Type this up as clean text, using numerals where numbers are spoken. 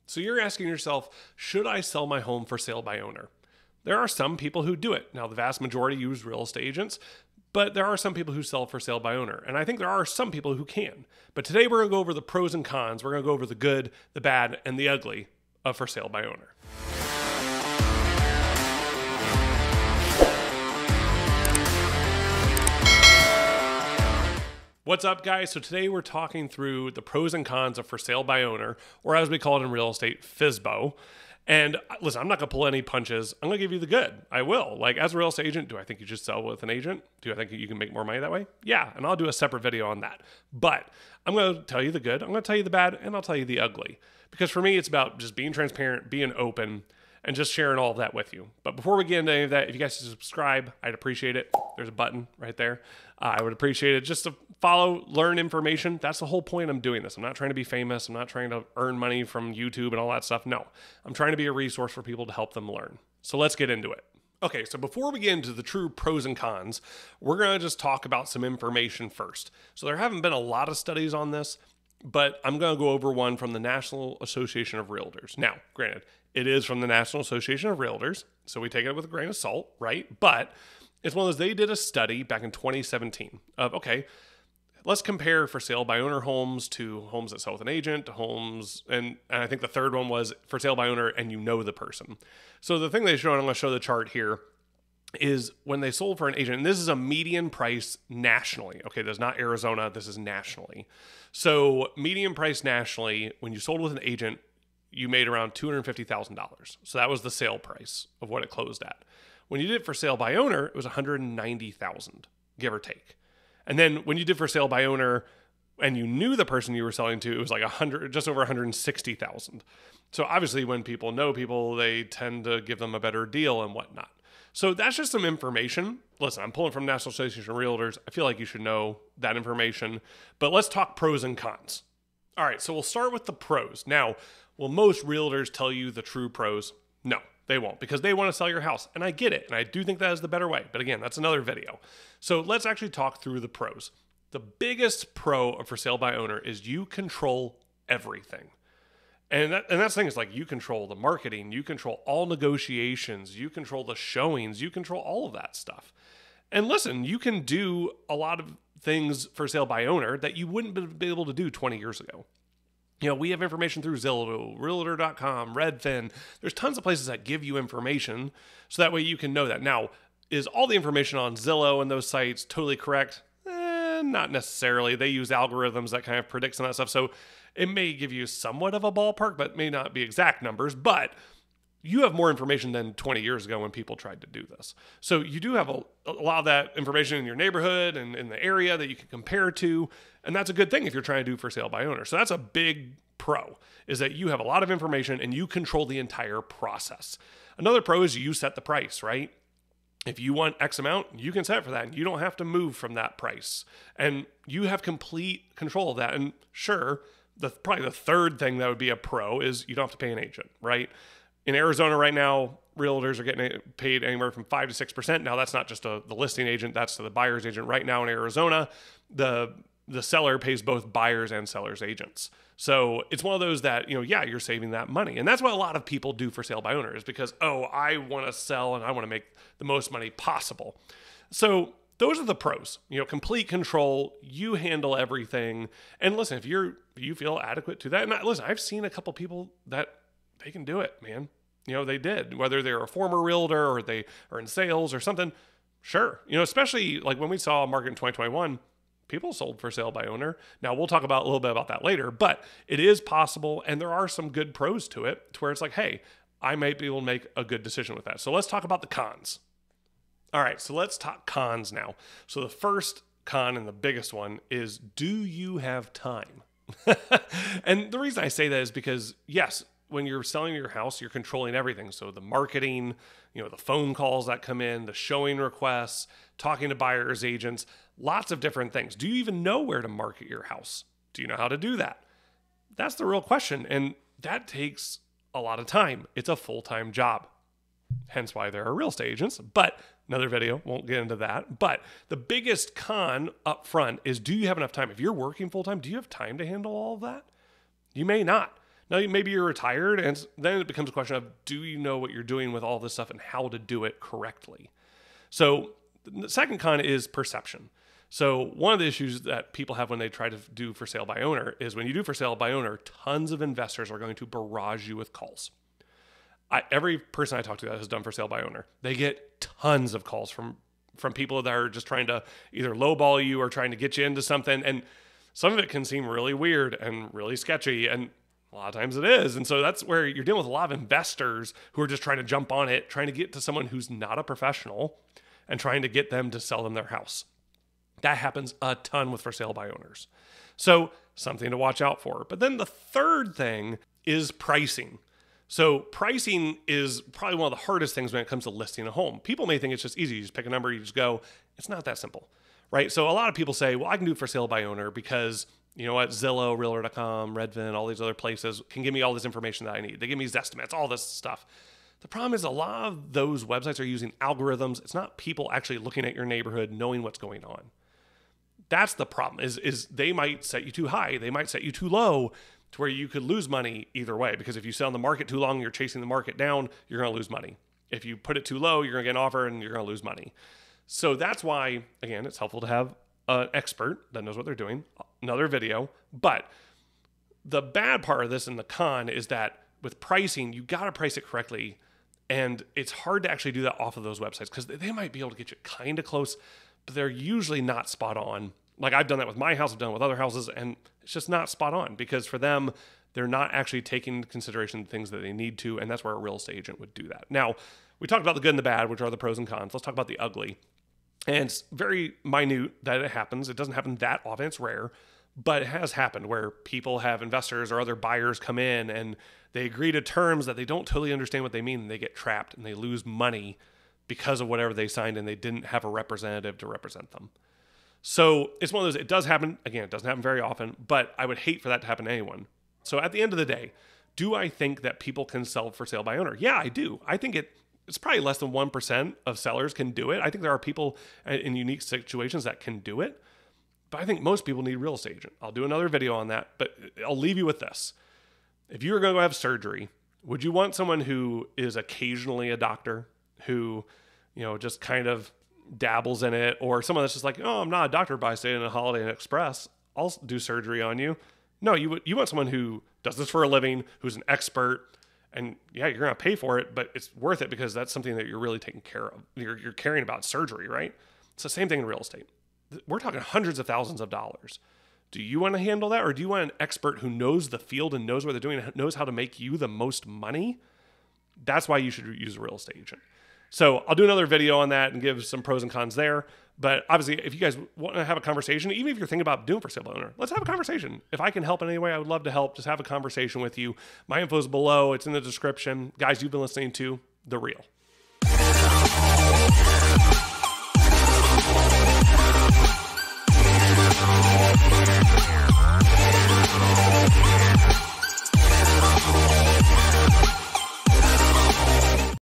So you're asking yourself, should I sell my home for sale by owner? There are some people who do it. Now, the vast majority use real estate agents, but there are some people who sell for sale by owner. And I think there are some people who can. But today we're going to go over the pros and cons. We're going to go over the good, the bad, and the ugly of for sale by owner. What's up, guys? So today we're talking through the pros and cons of for sale by owner, or as we call it in real estate, FSBO. And listen, I'm not going to pull any punches. I'm going to give you the good. I will. Like, as a real estate agent, do I think you should sell with an agent? Do I think you can make more money that way? Yeah, and I'll do a separate video on that. But I'm going to tell you the good, I'm going to tell you the bad, and I'll tell you the ugly. Because for me, it's about just being transparent, being open, and just sharing all of that with you. But before we get into any of that, if you guys subscribe, I'd appreciate it. There's a button right there. I would appreciate it just to follow, learn information. That's the whole point I'm doing this. I'm not trying to be famous. I'm not trying to earn money from YouTube and all that stuff. No, I'm trying to be a resource for people to help them learn. So let's get into it. Okay, so before we get into the true pros and cons, we're going to just talk about some information first. So there haven't been a lot of studies on this, but I'm going to go over one from the National Association of Realtors. Now, granted, it is from the National Association of Realtors, so we take it with a grain of salt, right? But it's one of those, they did a study back in 2017 of, okay, let's compare for sale by owner homes to homes that sell with an agent, to homes, and I think the third one was for sale by owner and you know the person. So the thing they showed, I'm going to show the chart here, is when they sold for an agent, and this is a median price nationally. Okay, that's not Arizona, this is nationally. So median price nationally, when you sold with an agent, you made around $250,000. So that was the sale price of what it closed at. When you did it for sale by owner, it was $190,000, give or take. And then when you did for sale by owner and you knew the person you were selling to, it was like just over $160,000. So obviously when people know people, they tend to give them a better deal and whatnot. So that's just some information. Listen, I'm pulling from National Association of Realtors. I feel like you should know that information, but let's talk pros and cons. All right, so we'll start with the pros. Now, will most realtors tell you the true pros? No, they won't, because they want to sell your house. And I get it. And I do think that is the better way. But again, that's another video. So let's actually talk through the pros. The biggest pro of for sale by owner is you control everything. And that's the thing, is like you control the marketing, you control all negotiations, you control the showings, you control all of that stuff. And listen, you can do a lot of things for sale by owner that you wouldn't be able to do 20 years ago. You know, we have information through Zillow, Realtor.com, Redfin. There's tons of places that give you information so that way you can know that. Now, is all the information on Zillow and those sites totally correct? Not necessarily. They use algorithms that kind of predict some of that stuff. So it may give you somewhat of a ballpark, but may not be exact numbers. But you have more information than 20 years ago when people tried to do this. So you do have a lot of that information in your neighborhood and in the area that you can compare to. And that's a good thing if you're trying to do for sale by owner. So that's a big pro, is that you have a lot of information and you control the entire process. Another pro is you set the price, right? If you want X amount, you can set it for that. And you don't have to move from that price. And you have complete control of that. And sure, probably the third thing that would be a pro is you don't have to pay an agent, right? In Arizona right now, realtors are getting paid anywhere from 5 to 6%. Now, that's not just the listing agent, that's to the buyer's agent. Right now in Arizona, the seller pays both buyers and sellers agents. So it's one of those that, yeah, you're saving that money. And that's what a lot of people do for sale by owner, is because, oh, I want to sell and I want to make the most money possible. So those are the pros, complete control, you handle everything. And listen, if you feel adequate to that, and listen, I've seen a couple people that they can do it, man. They did, whether they're a former realtor or they are in sales or something. Sure. Especially like when we saw a market in 2021, people sold for sale by owner. Now we'll talk about a little bit about that later, but it is possible. And there are some good pros to it to where it's like, hey, I might be able to make a good decision with that. So let's talk about the cons. All right. So let's talk cons now. So the first con and the biggest one is, do you have time? And the reason I say that is because, yes, when you're selling your house, you're controlling everything. So the marketing, the phone calls that come in, the showing requests, talking to buyers, agents, lots of different things. Do you even know where to market your house? Do you know how to do that? That's the real question. And that takes a lot of time. It's a full-time job. Hence why there are real estate agents, but another video, won't get into that. But the biggest con up front is, do you have enough time? If you're working full-time, do you have time to handle all of that? You may not. Now, maybe you're retired, and then it becomes a question of, do you know what you're doing with all this stuff and how to do it correctly? So the second con is perception. So one of the issues that people have when they try to do for sale by owner is when you do for sale by owner, tons of investors are going to barrage you with calls. Every person I talk to that has done for sale by owner, they get tons of calls from people that are just trying to either lowball you or trying to get you into something. And some of it can seem really weird and really sketchy, and a lot of times it is. And so that's where you're dealing with a lot of investors who are just trying to jump on it, trying to get to someone who's not a professional and trying to get them to sell them their house. That happens a ton with for sale by owners. So something to watch out for. But then the third thing is pricing. So pricing is probably one of the hardest things when it comes to listing a home. People may think it's just easy. You just pick a number, you just go. It's not that simple, right? So a lot of people say, well, I can do for sale by owner because, you know what, Zillow, Realtor.com, Redfin, all these other places can give me all this information that I need. They give me estimates, all this stuff. The problem is a lot of those websites are using algorithms. It's not people actually looking at your neighborhood, knowing what's going on. That's the problem is they might set you too high. They might set you too low to where you could lose money either way. Because if you sell on the market too long, you're chasing the market down, you're going to lose money. If you put it too low, you're going to get an offer and you're going to lose money. So that's why, again, it's helpful to have an expert that knows what they're doing, another video. But the bad part of this and the con is that with pricing, you got to price it correctly. And it's hard to actually do that off of those websites because they might be able to get you kind of close, but they're usually not spot on. Like I've done that with my house, I've done it with other houses, and it's just not spot on because for them, they're not actually taking into consideration the things that they need to, and that's where a real estate agent would do that. Now, we talked about the good and the bad, which are the pros and cons. Let's talk about the ugly. And it's very minute that it happens. It doesn't happen that often. It's rare, but it has happened where people have investors or other buyers come in and they agree to terms that they don't totally understand what they mean, and they get trapped and they lose money because of whatever they signed and they didn't have a representative to represent them. So it's one of those, it does happen. Again, it doesn't happen very often, but I would hate for that to happen to anyone. So at the end of the day, do I think that people can sell for sale by owner? Yeah, I do. I think it's probably less than 1% of sellers can do it. I think there are people in unique situations that can do it, but I think most people need a real estate agent. I'll do another video on that, but I'll leave you with this. If you were going to go have surgery, would you want someone who is occasionally a doctor, who, you know, just kind of dabbles in it, or someone that's just like, oh, I'm not a doctor, but I stay in a Holiday Inn Express, I'll do surgery on you? No, you want someone who does this for a living, who's an expert, and yeah, you're going to pay for it, but it's worth it because that's something that you're really taking care of. You're caring about surgery, right? It's the same thing in real estate. We're talking hundreds of thousands of dollars. Do you want to handle that, or do you want an expert who knows the field and knows what they're doing and knows how to make you the most money? That's why you should use a real estate agent. So I'll do another video on that and give some pros and cons there. But obviously, if you guys want to have a conversation, even if you're thinking about doing for sale by owner, let's have a conversation. If I can help in any way, I would love to help. Just have a conversation with you. My info is below. It's in the description. Guys, you've been listening to The Real.